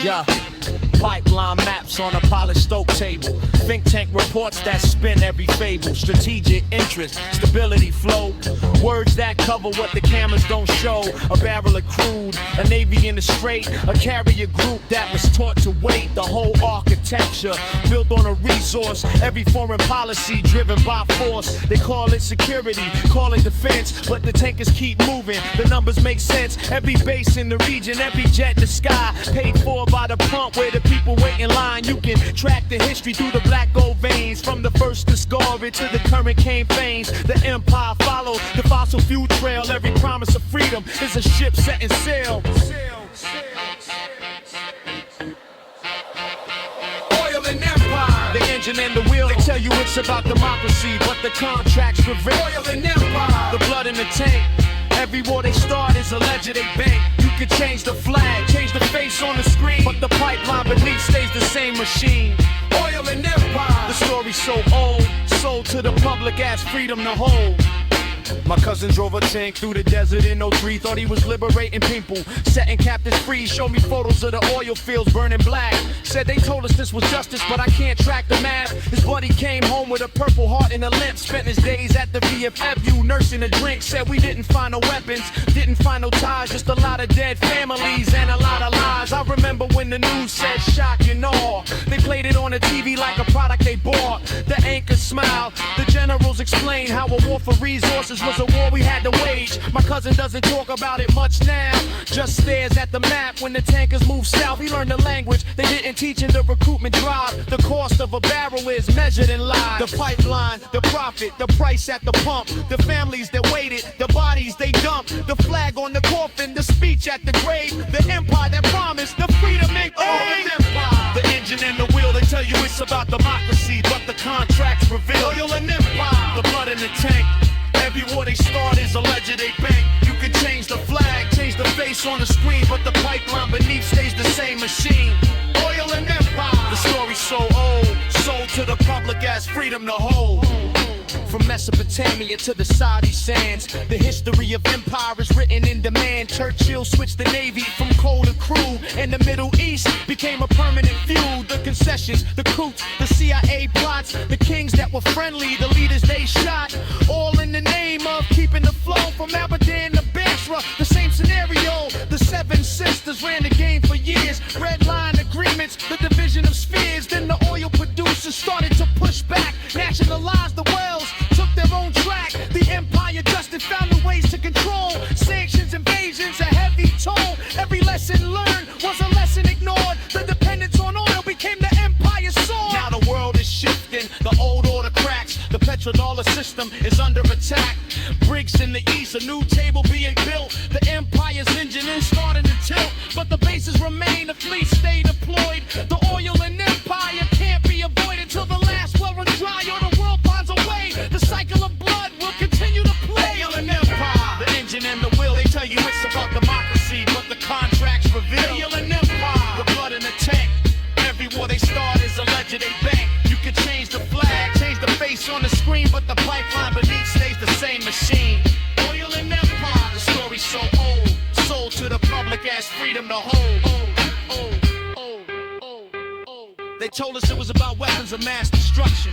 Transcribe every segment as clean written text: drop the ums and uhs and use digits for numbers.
Yeah. Pipeline maps on a polished oak table. Think tank reports that spin every fable. Strategic interest, stability flow. Words that cover what the cameras don't show. A barrel of crude, a navy in the strait. A carrier group that was taught to wait. The whole architecture built on a resource. Every foreign policy driven by force. They call it security, call it defense. But the tankers keep moving, the numbers make sense. Every base in the region, every jet in the sky. Paid for by the pump where the people wait in line. You can track the history through the black gold veins. From the first discovery to the current campaigns. The empire followed the fossil fuel trail. Every promise of freedom is a ship setting sail. Oil and empire, the engine and the wheel. They tell you it's about democracy, but the contracts reveal. Oil and empire, the blood in the tank. Every war they start is a ledger they bank. You can change the flag, change the face on the screen, but the pipeline beneath stays the same machine. Oil and empire, the story's so old, sold to the public as freedom to hold. My cousin drove a tank through the desert in '03. Thought he was liberating people, setting captives free. Showed me photos of the oil fields burning black. Said they told us this was justice, but I can't track the math. His buddy came home with a purple heart and a limp. Spent his days at the VFW nursing a drink. Said we didn't find no weapons, didn't find no ties. Just a lot of dead families and a lot of lies. I remember when the news said shock and awe. They played it on the TV like a product they bought. The anchors smiled, the generals explained how a war for resources was a war we had to wage. My cousin doesn't talk about it much now, just stares at the map when the tankers move south. He learned the language they didn't teach in the recruitment drive. The cost of a barrel is measured in lives. The pipeline, the profit, the price at the pump. The families that waited, the bodies they dumped. The flag on the coffin, the speech at the grave. The empire that promised the freedom and aid. The engine and the wheel, they tell you it's about democracy, but the contracts reveal. Oil and empire, the blood in the tank. Every war they start is a ledger they bank. You can change the flag, change the face on the screen, but the pipeline beneath stays the same machine. Oil and empire, the story's so old, sold to the public as freedom to hold. From Mesopotamia to the Saudi sands, the history of empire is written in demand. Churchill switched the navy from coal to crew, and the Middle East became a permanent feud. The concessions, the coups, the CIA plots, the kings that were friendly, the leaders they shot, all in the name of keeping the flow from Aberdeen to Basra. The same scenario, the Seven Sisters ran the game for years. Red line agreements, the division of spheres. Then the oil producers started to push back, nationalized the wells, took their own track. The empire adjusted, found new ways to control. Sanctions, invasions, a heavy toll. Every lesson learned was a lesson ignored. The dependence on oil became the empire's sword. Now the world is shifting, the old order cracks. The petrodollar system is under attack. Bricks in the east, a new table being built. The empire's engine is starting to tilt, but the bases remain, the fleet stay deployed. The oil and empire can't be avoided till the last well run dry or the world finds a way. The cycle of blood will continue to play. Oil and empire, the engine and the wheel, they tell you it's about democracy, but the contracts reveal. Oil and empire, the blood in the tank. Every war they start is a ledger they bank. You can change the flag, change the face on the screen, but the pipeline beneath stays the same machine. Oil and empire, the story's so old, sold to the public as freedom to hold. They told us it was about weapons of mass destruction,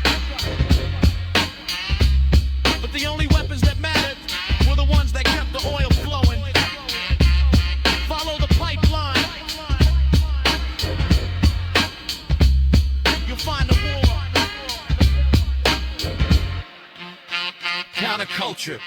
but the only weapons that mattered were the ones that kept the oil flowing. Follow the pipeline, you'll find the war. Counterculture.